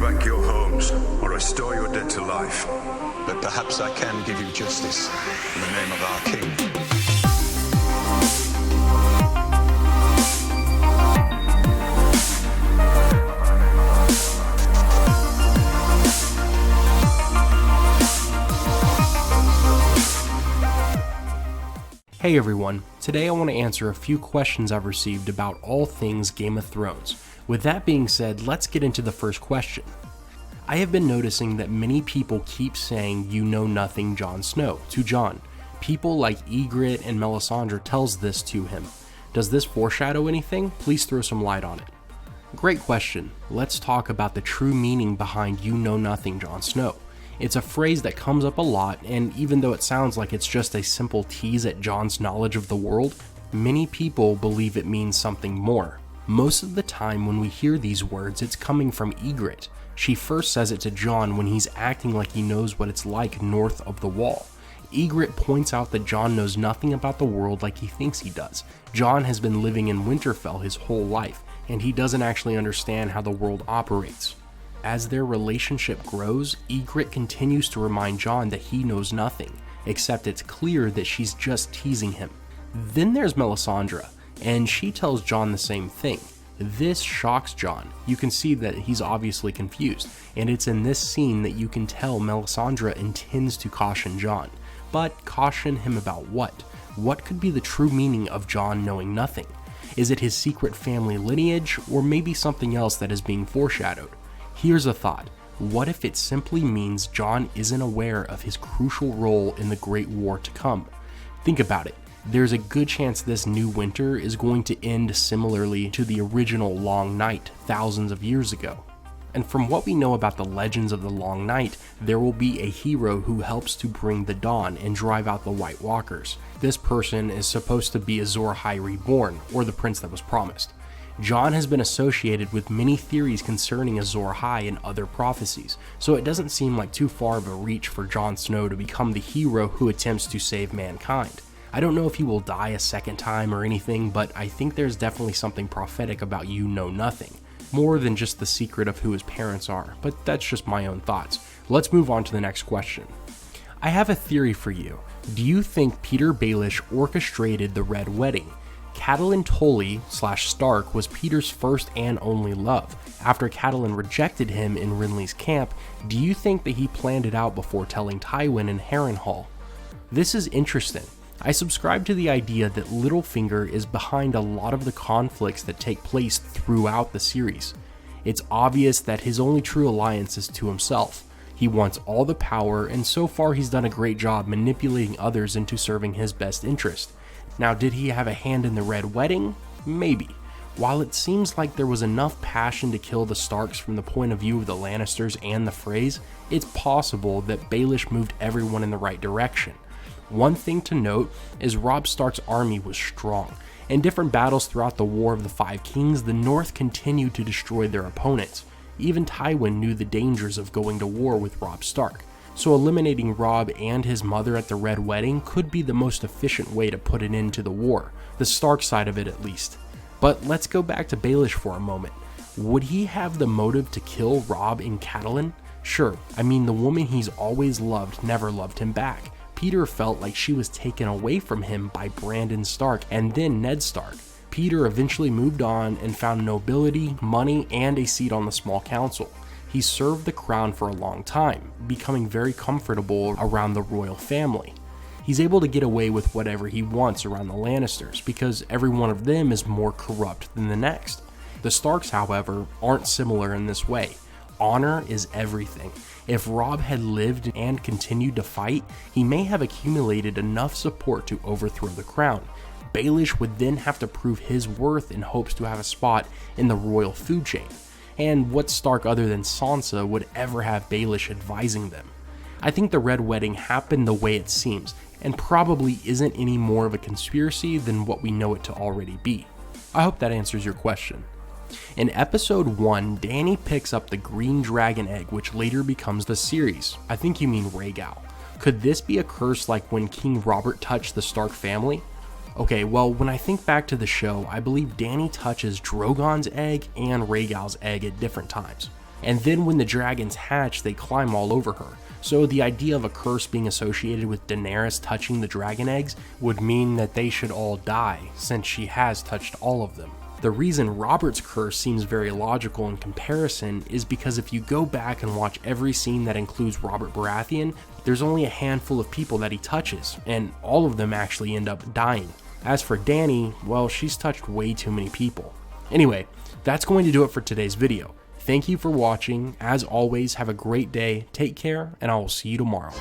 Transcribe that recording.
back your homes or restore your dead to life. But perhaps I can give you justice in the name of our king. Hey everyone, today I want to answer a few questions I've received about all things Game of Thrones. With that being said, let's get into the first question. I have been noticing that many people keep saying "you know nothing Jon Snow" to Jon. People like Ygritte and Melisandre tells this to him. Does this foreshadow anything? Please throw some light on it. Great question. Let's talk about the true meaning behind "you know nothing Jon Snow." It's a phrase that comes up a lot, and even though it sounds like it's just a simple tease at Jon's knowledge of the world, many people believe it means something more. Most of the time when we hear these words, it's coming from Ygritte. She first says it to Jon when he's acting like he knows what it's like north of the wall. Ygritte points out that Jon knows nothing about the world like he thinks he does. Jon has been living in Winterfell his whole life, and he doesn't actually understand how the world operates. As their relationship grows, Ygritte continues to remind Jon that he knows nothing, except it's clear that she's just teasing him. Then there's Melisandre, and she tells Jon the same thing. This shocks Jon. You can see that he's obviously confused, and it's in this scene that you can tell Melisandre intends to caution Jon. But caution him about what? What could be the true meaning of Jon knowing nothing? Is it his secret family lineage, or maybe something else that is being foreshadowed? Here's a thought. What if it simply means Jon isn't aware of his crucial role in the Great War to come? Think about it. There's a good chance this new winter is going to end similarly to the original Long Night thousands of years ago. And from what we know about the legends of the Long Night, there will be a hero who helps to bring the dawn and drive out the White Walkers. This person is supposed to be Azor Ahai Reborn, or the prince that was promised. Jon has been associated with many theories concerning Azor Ahai and other prophecies, so it doesn't seem like too far of a reach for Jon Snow to become the hero who attempts to save mankind. I don't know if he will die a second time or anything, but I think there's definitely something prophetic about "you know nothing," more than just the secret of who his parents are, but that's just my own thoughts. Let's move on to the next question. I have a theory for you. Do you think Petyr Baelish orchestrated the Red Wedding? Catelyn Tully / Stark was Petyr's first and only love. After Catelyn rejected him in Renly's camp, do you think that he planned it out before telling Tywin in Harrenhal? This is interesting. I subscribe to the idea that Littlefinger is behind a lot of the conflicts that take place throughout the series. It's obvious that his only true alliance is to himself. He wants all the power, and so far he's done a great job manipulating others into serving his best interest. Now, did he have a hand in the Red Wedding? Maybe. While it seems like there was enough passion to kill the Starks from the point of view of the Lannisters and the Freys, it's possible that Baelish moved everyone in the right direction. One thing to note is Robb Stark's army was strong. In different battles throughout the War of the Five Kings, the North continued to destroy their opponents. Even Tywin knew the dangers of going to war with Robb Stark. So eliminating Robb and his mother at the Red Wedding could be the most efficient way to put an end to the war, the Stark side of it at least. But let's go back to Baelish for a moment. Would he have the motive to kill Robb and Catelyn? Sure, I mean the woman he's always loved never loved him back. Petyr felt like she was taken away from him by Brandon Stark and then Ned Stark. Petyr eventually moved on and found nobility, money, and a seat on the small council. He served the crown for a long time, becoming very comfortable around the royal family. He's able to get away with whatever he wants around the Lannisters because every one of them is more corrupt than the next. The Starks, however, aren't similar in this way. Honor is everything. If Robb had lived and continued to fight, he may have accumulated enough support to overthrow the crown. Baelish would then have to prove his worth in hopes to have a spot in the royal food chain. And what Stark other than Sansa would ever have Baelish advising them? I think the Red Wedding happened the way it seems, and probably isn't any more of a conspiracy than what we know it to already be. I hope that answers your question. In episode 1, Dany picks up the green dragon egg which later becomes the series. I think you mean Rhaegal. Could this be a curse like when King Robert touched the Stark family? Okay, well, when I think back to the show, I believe Dany touches Drogon's egg and Rhaegal's egg at different times. And then when the dragons hatch, they climb all over her. So the idea of a curse being associated with Daenerys touching the dragon eggs would mean that they should all die, since she has touched all of them. The reason Robert's curse seems very logical in comparison is because if you go back and watch every scene that includes Robert Baratheon, there's only a handful of people that he touches, and all of them actually end up dying. As for Dany, well, she's touched way too many people. Anyway, that's going to do it for today's video. Thank you for watching. As always, have a great day, take care, and I will see you tomorrow.